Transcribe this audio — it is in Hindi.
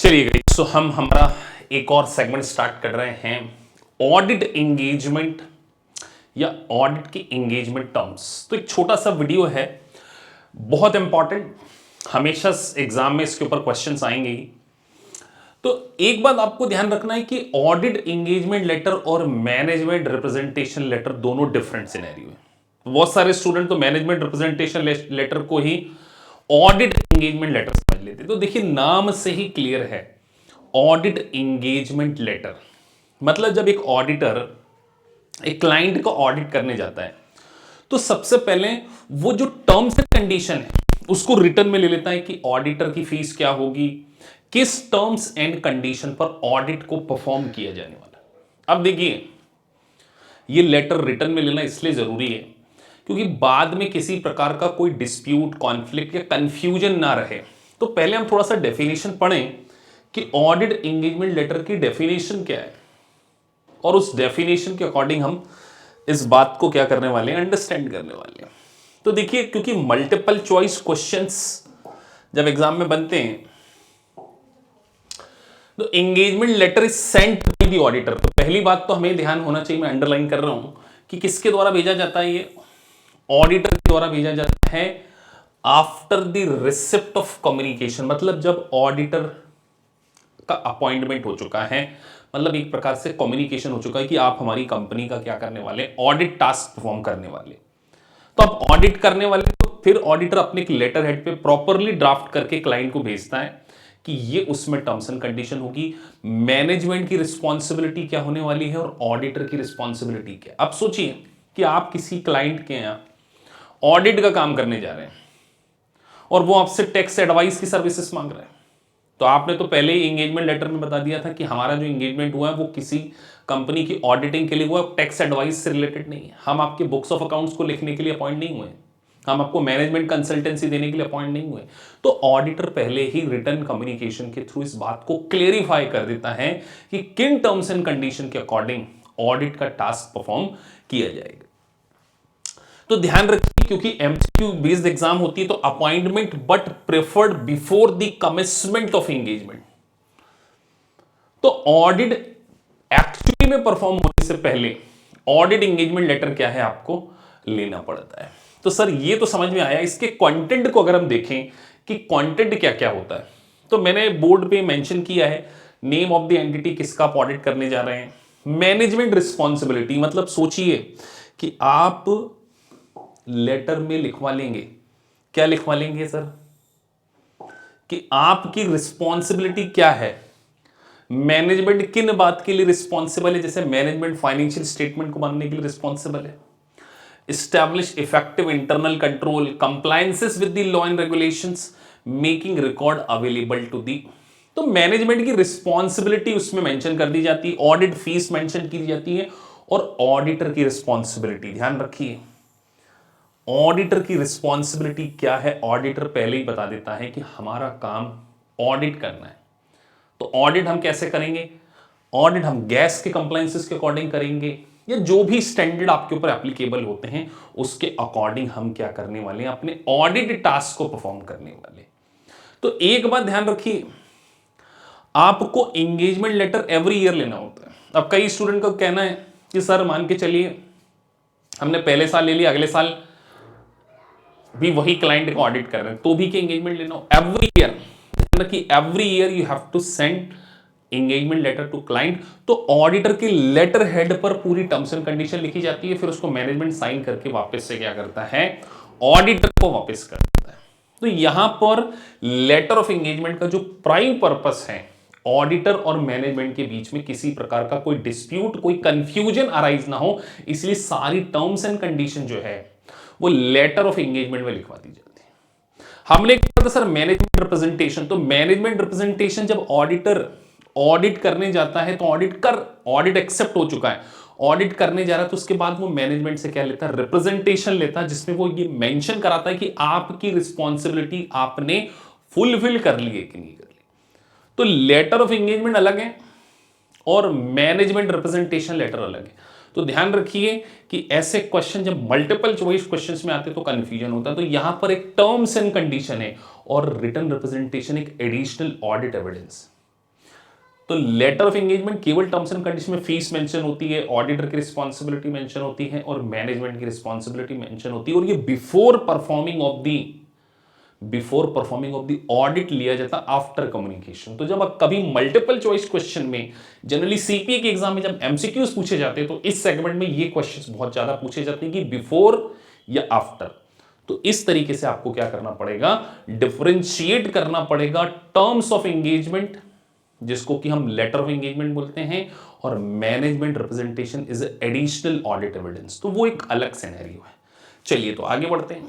चलिए गाइस, हम हमारा एक और सेगमेंट स्टार्ट कर रहे हैं ऑडिट एंगेजमेंट या ऑडिट की एंगेजमेंट टर्म्स। तो एक छोटा सा वीडियो है, बहुत इंपॉर्टेंट, हमेशा एग्जाम में इसके ऊपर क्वेश्चंस आएंगे ही। तो एक बात आपको ध्यान रखना है कि ऑडिट एंगेजमेंट लेटर और मैनेजमेंट रिप्रेजेंटेशन लेटर दोनों डिफरेंट सिनेरियो है। बहुत सारे स्टूडेंट तो मैनेजमेंट रिप्रेजेंटेशन लेटर को ही ऑडिट एंगेजमेंट लेटर समझ लेते। तो देखिए, नाम से ही क्लियर है, ऑडिट एंगेजमेंट लेटर मतलब जब एक ऑडिटर एक क्लाइंट को ऑडिट करने जाता है तो सबसे पहले वो जो टर्म्स एंड कंडीशन है उसको रिटर्न में ले लेता है कि ऑडिटर की फीस क्या होगी, किस टर्म्स एंड कंडीशन पर ऑडिट को परफॉर्म किया जाने वाला है। अब देखिए, ये लेटर रिटर्न में लेना इसलिए जरूरी है क्योंकि बाद में किसी प्रकार का कोई डिस्प्यूट, कॉन्फ्लिक्ट या कंफ्यूजन ना रहे। तो पहले हम थोड़ा सा डेफिनेशन पढ़ें कि ऑडिट एंगेजमेंट लेटर की डेफिनेशन क्या है और उस डेफिनेशन के अकॉर्डिंग हम इस बात को क्या करने वाले हैं, अंडरस्टैंड करने वाले हैं। तो देखिए, क्योंकि मल्टीपल चॉइस क्वेश्चंस जब एग्जाम में बनते हैं तो engagement letter is sent by the auditor. तो पहली बात तो हमें ध्यान होना चाहिए, मैं अंडरलाइन कर रहा हूं कि किसके द्वारा भेजा जाता है, ये ऑडिटर के द्वारा भेजा जाता है after the receipt of communication. मतलब जब ऑडिटर का अपॉइंटमेंट हो चुका है, मतलब एक प्रकार से कम्युनिकेशन हो चुका है कि आप हमारी कंपनी का क्या करने वाले, ऑडिट टास्क परफॉर्म करने वाले। तो आप ऑडिट करने वाले, तो फिर ऑडिटर अपने एक लेटर हेड पे प्रॉपरली ड्राफ्ट करके क्लाइंट को भेजता है कि ये उसमें टर्म्स एंड कंडीशन होगी, मैनेजमेंट की रिस्पॉन्सिबिलिटी क्या होने वाली है और ऑडिटर की रिस्पॉन्सिबिलिटी क्या। अब सोचिए कि आप किसी क्लाइंट के यहां ऑडिट का काम करने जा रहे हैं और वो आपसे टैक्स एडवाइस की सर्विसेज मांग रहे हैं। तो आपने तो पहले ही एंगेजमेंट लेटर में बता दिया था कि हमारा जो एंगेजमेंट हुआ है वो किसी कंपनी की ऑडिटिंग के लिए हुआ, टैक्स एडवाइस से रिलेटेड नहीं है। हम आपके बुक्स ऑफ अकाउंट्स को लिखने के लिए अपॉइंट नहीं हुए, हम आपको मैनेजमेंट कंसल्टेंसी देने के लिए अपॉइंट नहीं हुए। तो ऑडिटर पहले ही रिटर्न कम्युनिकेशन के थ्रू इस बात को क्लेरिफाई कर देता है कि किन टर्म्स एंड कंडीशन के अकॉर्डिंग ऑडिट का टास्क परफॉर्म किया जाएगा। तो ध्यान रखिए, क्योंकि एमसीक्यू बेस्ड एग्जाम होती है तो appointment but preferred before the commitment of engagement. तो ऑडिट एक्चुअली में परफॉर्म होने से पहले ऑडिट एंगेजमेंट लेटर क्या है आपको लेना पड़ता है। तो सर ये तो समझ में आया, इसके कंटेंट को अगर हम देखें कि कंटेंट क्या क्या होता है, तो मैंने बोर्ड पे मेंशन किया है नेम ऑफ द एंटिटी, किसका आप ऑडिट करने जा रहे हैं, मैनेजमेंट रिस्पॉन्सिबिलिटी, मतलब सोचिए कि आप लेटर में लिखवा लेंगे, क्या लिखवा लेंगे सर, कि आपकी रिस्पॉन्सिबिलिटी क्या है, मैनेजमेंट किन बात के लिए रिस्पॉन्सिबल है। जैसे मैनेजमेंट फाइनेंशियल स्टेटमेंट को बनाने के लिए रिस्पॉन्सिबल है, establish effective internal control, compliances with the law and regulations, making record available to the. तो मैनेजमेंट की रिस्पॉन्सिबिलिटी उसमें मेंशन कर दी जाती है, ऑडिट फीस मेंशन की जाती है और ऑडिटर की रिस्पॉन्सिबिलिटी ध्यान रखिए, ऑडिटर की रिस्पॉन्सिबिलिटी क्या है, ऑडिटर पहले ही बता देता है कि हमारा काम ऑडिट करना है। तो ऑडिट हम कैसे करेंगे, ऑडिट हम गैस के कंप्लायंसेस के अकॉर्डिंग करेंगे या जो भी स्टैंडर्ड आपके ऊपर एप्लीकेबल होते हैं उसके अकॉर्डिंग हम क्या करने वाले हैं, अपने ऑडिट टास्क को परफॉर्म करने वाले। तो एक बात ध्यान रखिए, आपको एंगेजमेंट लेटर एवरी ईयर लेना होता है। अब कई स्टूडेंट का कहना है कि सर मान के चलिए हमने पहले साल ले लिया, अगले साल भी वही क्लाइंट को ऑडिट कर रहे हैं तो भी क्या एंगेजमेंट लेना हो, एवरी ईयर कि every year you have to send engagement letter to client. तो ऑडिटर के लेटर हेड पर पूरी टर्म्स एंड कंडीशन लिखी जाती है, फिर उसको मैनेजमेंट साइन करके वापस से क्या करता है, ऑडिटर को वापस कर देता है। तो यहां पर लेटर ऑफ एंगेजमेंट का जो प्राइम पर्पस है, ऑडिटर और मैनेजमेंट के बीच में किसी प्रकार का कोई डिस्प्यूट, कोई कंफ्यूजन अराइज ना हो, इसलिए सारी टर्म्स एंड कंडीशन जो है वो लेटर ऑफ एंगेजमेंट में लिखवा दी जाती है। हमने कहा था सर मैनेजमेंट रिप्रेजेंटेशन, तो मैनेजमेंट रिप्रेजेंटेशन जब ऑडिटर ऑडिट करने जाता है तो ऑडिट एक्सेप्ट हो चुका है, ऑडिट करने जा रहा है तो उसके बाद वो मैनेजमेंट से क्या लेता है, रिप्रेजेंटेशन लेता है, जिसमें वो ये मेंशन कराता है कि आपकी रिस्पॉन्सिबिलिटी आपने फुलफिल कर ली है कि नहीं कर ली। तो लेटर ऑफ एंगेजमेंट अलग है और मैनेजमेंट रिप्रेजेंटेशन लेटर अलग है। तो ध्यान रखिए कि ऐसे क्वेश्चन जब मल्टीपल चॉइस क्वेश्चंस में आते तो कंफ्यूजन होता है। तो यहां पर एक टर्म्स एंड कंडीशन है और रिटन रिप्रेजेंटेशन एक एडिशनल ऑडिट एविडेंस। तो लेटर ऑफ एंगेजमेंट केवल टर्म्स एंड कंडीशन में फीस मेंशन होती है, ऑडिटर की रिस्पॉन्सिबिलिटी मेंशन होती है और मैनेजमेंट की रिस्पॉन्सिबिलिटी मेंशन होती है, और ये before performing of the audit लिया जाता आफ्टर कम्युनिकेशन। तो जब आप कभी मल्टीपल चॉइस क्वेश्चन में, जनरली सीपीए के एग्जाम में जब एमसीक्यूज पूछे जाते हैं, तो इस सेगमेंट में ये क्वेश्चंस बहुत ज्यादा पूछे जाते हैं कि बिफोर या आफ्टर। तो इस तरीके से आपको क्या करना पड़ेगा, डिफरेंशिएट करना पड़ेगा टर्म्स ऑफ एंगेजमेंट, जिसको कि हम लेटर ऑफ एंगेजमेंट बोलते हैं, और management representation is additional audit evidence, तो वो एक अलग सिनेरियो है। चलिए तो आगे बढ़ते हैं।